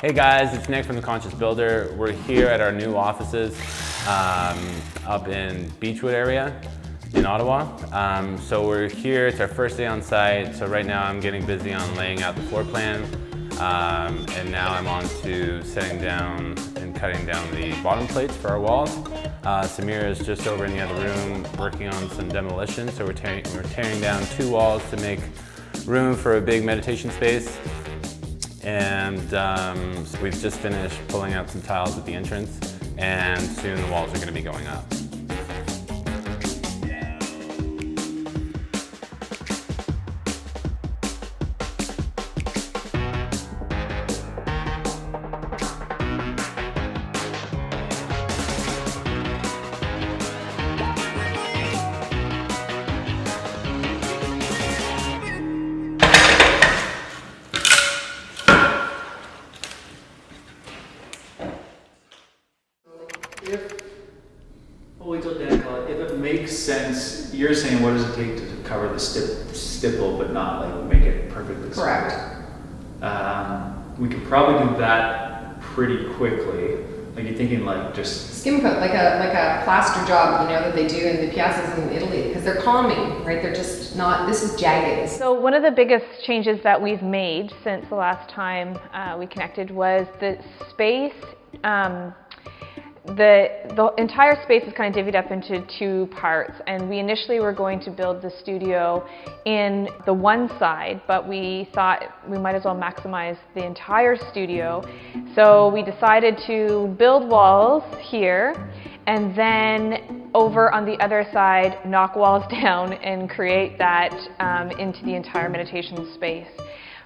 Hey guys, it's Nick from The Conscious Builder. We're here at our new offices up in Beechwood area in Ottawa. So we're here, it's our first day on site. So right now I'm getting busy on laying out the floor plan. And now I'm on to setting down and cutting down the bottom plates for our walls. Samira is just over in the other room working on some demolition. So we're tearing down 2 walls to make room for a big meditation space. And so we've just finished pulling out some tiles at the entrance, and soon the walls are going to be going up. If it makes sense, you're saying what does it take to cover the stipple but not like make it perfectly correct. We could probably do that pretty quickly. Like you're thinking like just skim coat, like a plaster job, you know, that they do in the piazzas in Italy, because they're calming, right? They're just not, this is jagged. So one of the biggest changes that we've made since the last time we connected was the space. The entire space is kind of divvied up into 2 parts, and we initially were going to build the studio in the one side, but we thought we might as well maximize the entire studio. So we decided to build walls here, and then over on the other side, knock walls down and create that into the entire meditation space.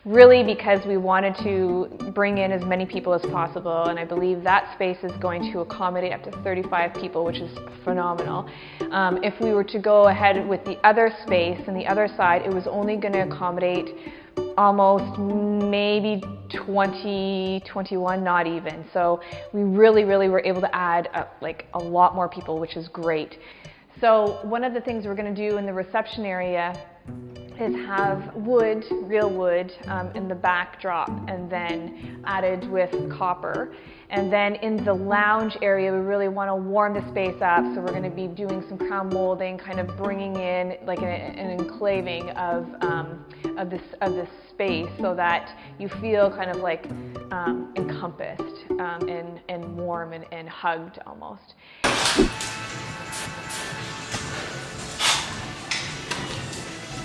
Really because we wanted to bring in as many people as possible, and I believe that space is going to accommodate up to 35 people, which is phenomenal. If we were to go ahead with the other space and the other side, it was only going to accommodate almost maybe 20, 21, not even. So we really were able to add a lot more people, which is great. So one of the things we're going to do in the reception area is have wood, real wood, in the backdrop, and then added with copper. And then in the lounge area, we really want to warm the space up, so we're going to be doing some crown molding, kind of bringing in like an enclaving of this space, so that you feel kind of like encompassed and warm and hugged almost.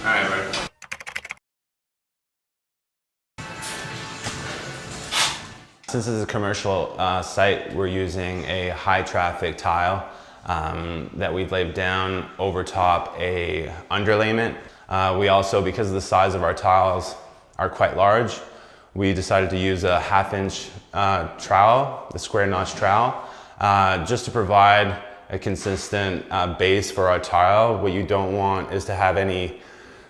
All right, ready? Since this is a commercial site, we're using a high traffic tile that we've laid down over top a underlayment. We also, because of the size of our tiles are quite large, we decided to use a 1/2-inch trowel, the square notch trowel, just to provide a consistent base for our tile. What you don't want is to have any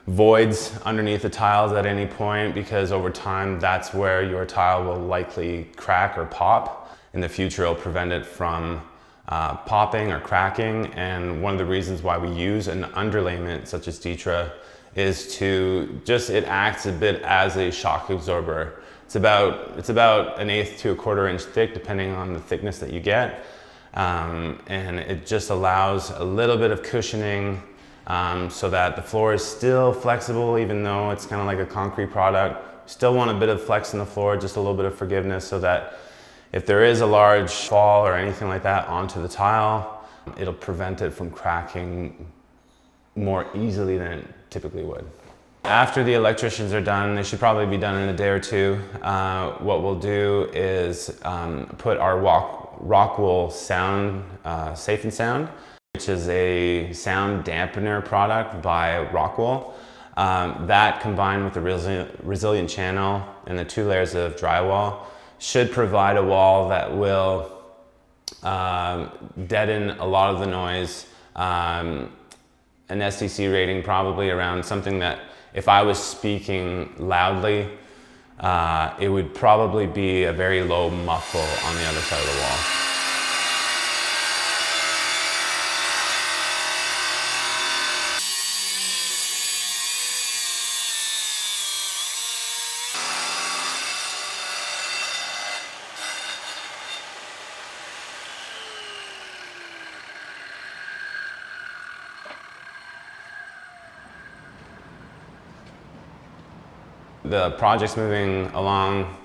voids underneath the tiles at any point, because over time that's where your tile will likely crack or pop. In the future it'll prevent it from popping or cracking, and one of the reasons why we use an underlayment such as Ditra is to just, it acts a bit as a shock absorber. It's about 1/8 to 1/4 inch thick depending on the thickness that you get, and it just allows a little bit of cushioning so that the floor is still flexible, even though it's kind of like a concrete product. Still want a bit of flex in the floor, just a little bit of forgiveness, so that if there is a large fall or anything like that onto the tile, it'll prevent it from cracking more easily than it typically would. After the electricians are done, they should probably be done in a day or 2. What we'll do is put our Rockwool sound, Safe and Sound, which is a sound dampener product by Rockwool. That combined with the resilient channel and the 2 layers of drywall should provide a wall that will deaden a lot of the noise. An SDC rating probably around something that if I was speaking loudly, it would probably be a very low muffle on the other side of the wall. The project's moving along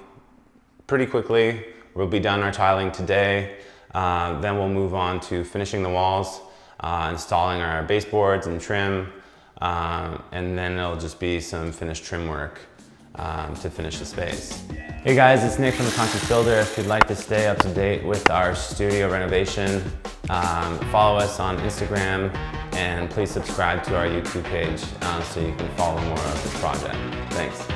pretty quickly. We'll be done our tiling today. Then we'll move on to finishing the walls, installing our baseboards and trim, and then it'll just be some finished trim work to finish the space. Hey guys, it's Nick from The Conscious Builder. If you'd like to stay up to date with our studio renovation, follow us on Instagram and please subscribe to our YouTube page so you can follow more of this project. Thanks.